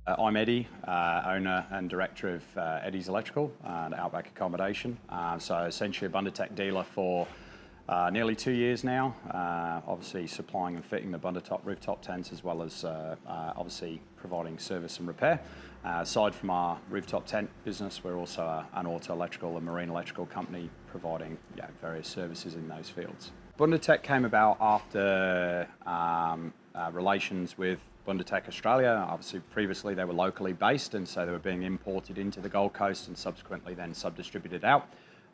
I'm Eddie, owner and director of Eddie's Electrical and Outback Accommodation. So essentially a Bundutec dealer for nearly 2 years now, obviously supplying and fitting the Bundutec rooftop tents as well as obviously providing service and repair. Aside from our rooftop tent business, we're also an auto electrical and marine electrical company providing various services in those fields. Bundutec came about after relations with Bundutec Australia. Obviously previously they were locally based and so they were being imported into the Gold Coast and subsequently then sub-distributed out.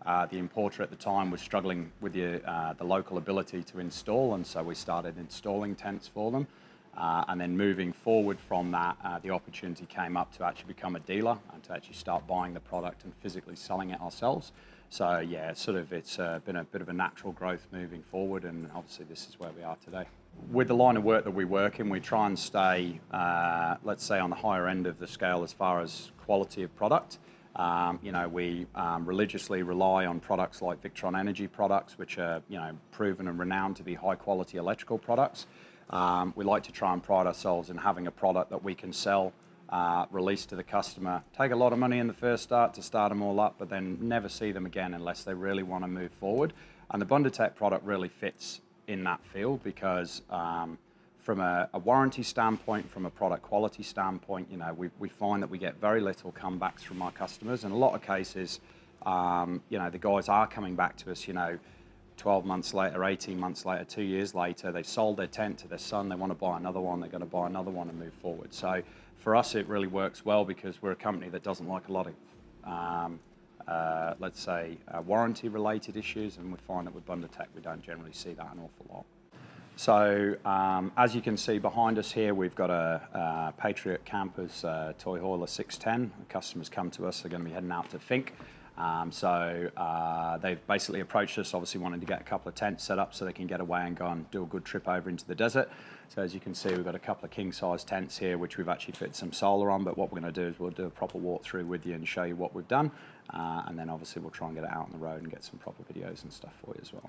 The importer at the time was struggling with the local ability to install, and so we started installing tents for them. And then moving forward from that, the opportunity came up to actually become a dealer and to actually start buying the product and physically selling it ourselves. So yeah, it's been a bit of a natural growth moving forward, and obviously this is where we are today. With the line of work that we work in, we try and stay, let's say, on the higher end of the scale as far as quality of product. We religiously rely on products like Victron Energy products, which are proven and renowned to be high quality electrical products. We like to try and pride ourselves in having a product that we can sell, release to the customer, take a lot of money in the first start to start them all up, but then never see them again unless they really want to move forward. And the Bundutec product really fits in that field because from a warranty standpoint, from a product quality standpoint, we find that we get very little comebacks from our customers. In a lot of cases, the guys are coming back to us, 12 months later, 18 months later, 2 years later, they've sold their tent to their son, they want to buy another one, they're going to buy another one and move forward. So for us, it really works well because we're a company that doesn't like a lot of, let's say, warranty-related issues, and we find that with Bundutec, we don't generally see that an awful lot. So as you can see behind us here, we've got a Patriot Campers TH610. Customers come to us, they're going to be heading out to Fink. They've basically approached us, obviously wanting to get a couple of tents set up so they can get away and go and do a good trip over into the desert. So as you can see, we've got a couple of king-size tents here, which we've actually fit some solar on, but what we're going to do is we'll do a proper walkthrough with you and show you what we've done. And then obviously we'll try and get it out on the road and get some proper videos and stuff for you as well.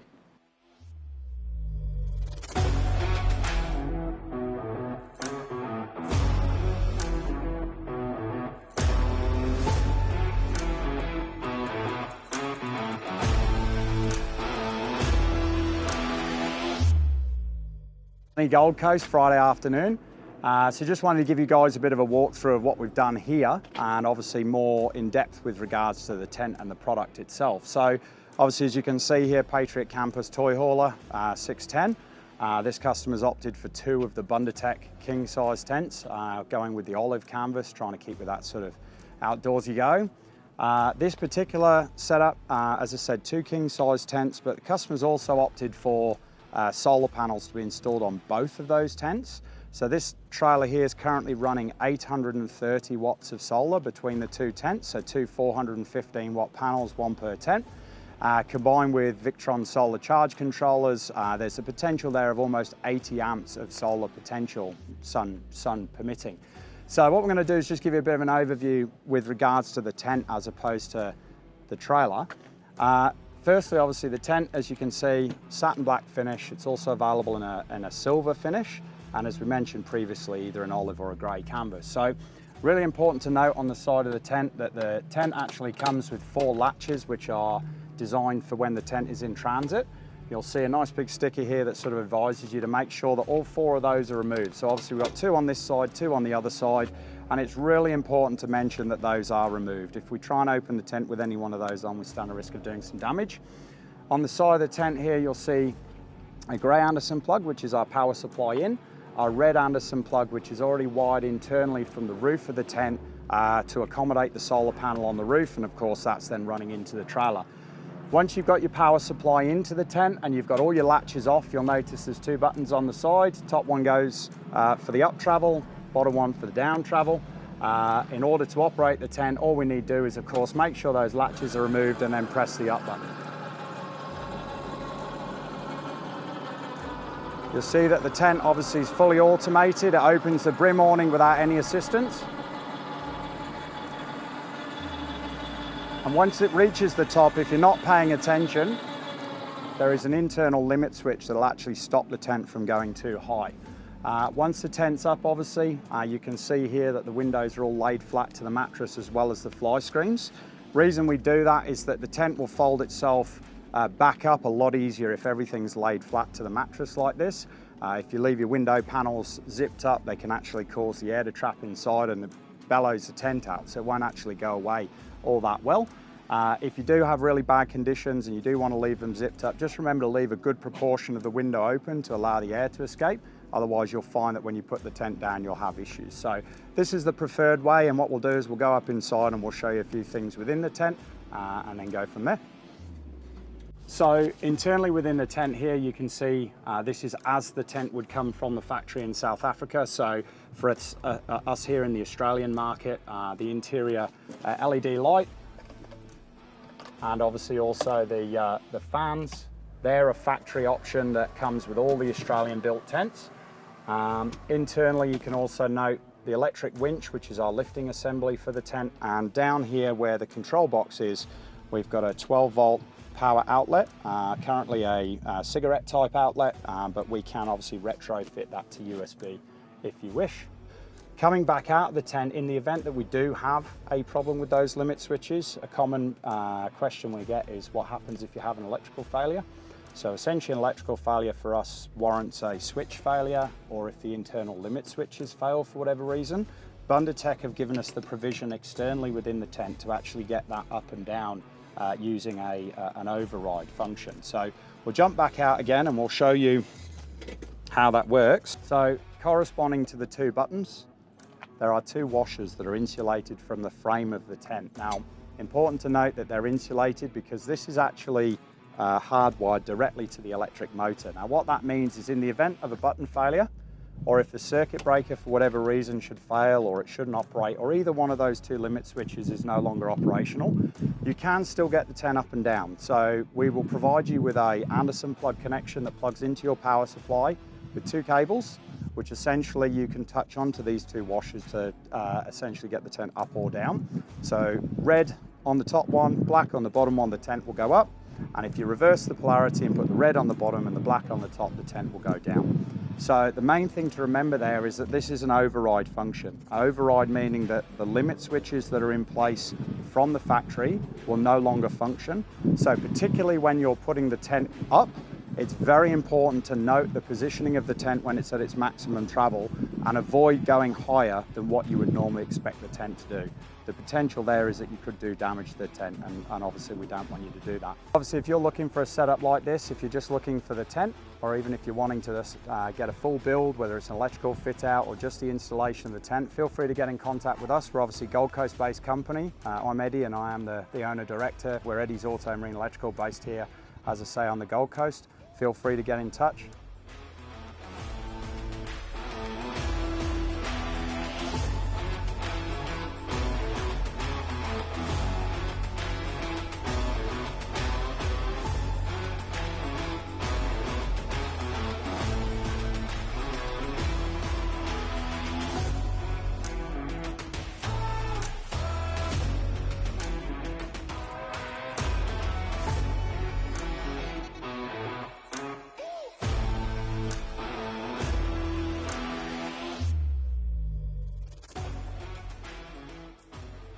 Gold Coast Friday afternoon. So just wanted to give you guys a bit of a walkthrough of what we've done here and obviously more in depth with regards to the tent and the product itself. So obviously as you can see here, Patriot Campers TH610. This customer's opted for 2 of the Bundutec king size tents, going with the olive canvas, trying to keep with that sort of outdoorsy go. This particular setup, as I said, 2 king size tents, but the customer's also opted for solar panels to be installed on both of those tents. So this trailer here is currently running 830 watts of solar between the 2 tents, so 2 415 watt panels, 1 per tent. Combined with Victron solar charge controllers, there's a potential there of almost 80 amps of solar potential, sun permitting. So what we're going to do is just give you a bit of an overview with regards to the tent as opposed to the trailer. Firstly, obviously the tent, as you can see, satin black finish. It's also available in a silver finish, and as we mentioned previously, either an olive or a grey canvas. So really important to note on the side of the tent that the tent actually comes with 4 latches, which are designed for when the tent is in transit. You'll see a nice big sticker here that sort of advises you to make sure that all 4 of those are removed. So obviously we've got 2 on this side, 2 on the other side, and it's really important to mention that those are removed. If we try and open the tent with any one of those on, we stand a risk of doing some damage. On the side of the tent here, you'll see a grey Anderson plug, which is our power supply in, our red Anderson plug, which is already wired internally from the roof of the tent to accommodate the solar panel on the roof, and of course that's then running into the trailer. Once you've got your power supply into the tent and you've got all your latches off, you'll notice there's 2 buttons on the side. Top one goes for the up travel, bottom one for the down travel. In order to operate the tent, all we need to do is, of course, make sure those latches are removed and then press the up button. You'll see that the tent obviously is fully automated. It opens the brim awning without any assistance. And once it reaches the top, if you're not paying attention, there is an internal limit switch that will actually stop the tent from going too high. Once the tent's up, obviously, you can see here that the windows are all laid flat to the mattress as well as the fly screens. Reason we do that is that the tent will fold itself back up a lot easier if everything's laid flat to the mattress like this. If you leave your window panels zipped up, they can actually cause the air to trap inside and bellows the tent out, so it won't actually go away all that well. If you do have really bad conditions and you do want to leave them zipped up, just remember to leave a good proportion of the window open to allow the air to escape. Otherwise, you'll find that when you put the tent down, you'll have issues. So this is the preferred way, and what we'll do is we'll go up inside and we'll show you a few things within the tent and then go from there. So internally within the tent here, you can see this is as the tent would come from the factory in South Africa. So for us here in the Australian market, the interior LED light, and obviously also the fans. They're a factory option that comes with all the Australian built tents. Internally, you can also note the electric winch, which is our lifting assembly for the tent. And down here where the control box is, we've got a 12-volt power outlet, currently a cigarette type outlet, but we can obviously retrofit that to USB if you wish. Coming back out of the tent, in the event that we do have a problem with those limit switches, a common question we get is what happens if you have an electrical failure? So essentially an electrical failure for us warrants a switch failure, or if the internal limit switches fail for whatever reason. Bundutec have given us the provision externally within the tent to actually get that up and down using an override function. So we'll jump back out again and we'll show you how that works. So corresponding to the two buttons, there are two washers that are insulated from the frame of the tent. Now, important to note that they're insulated because this is actually hardwired directly to the electric motor. Now, what that means is in the event of a button failure, or if the circuit breaker for whatever reason should fail, or it shouldn't operate, or either one of those two limit switches is no longer operational, you can still get the tent up and down. So we will provide you with a Anderson plug connection that plugs into your power supply with two cables, which essentially you can touch onto these two washers to essentially get the tent up or down. So red on the top one, black on the bottom one, the tent will go up. And if you reverse the polarity and put the red on the bottom and the black on the top, the tent will go down. So the main thing to remember there is that this is an override function. Override meaning that the limit switches that are in place from the factory will no longer function. So particularly when you're putting the tent up, it's very important to note the positioning of the tent when it's at its maximum travel and avoid going higher than what you would normally expect the tent to do. The potential there is that you could do damage to the tent, and obviously we don't want you to do that. Obviously, if you're looking for a setup like this, if you're just looking for the tent, or even if you're wanting to get a full build, whether it's an electrical fit out or just the installation of the tent, feel free to get in contact with us. We're obviously a Gold Coast based company. I'm Eddie and I am the owner director. We're Eddie's Auto Marine Electrical, based here, as I say, on the Gold Coast. Feel free to get in touch.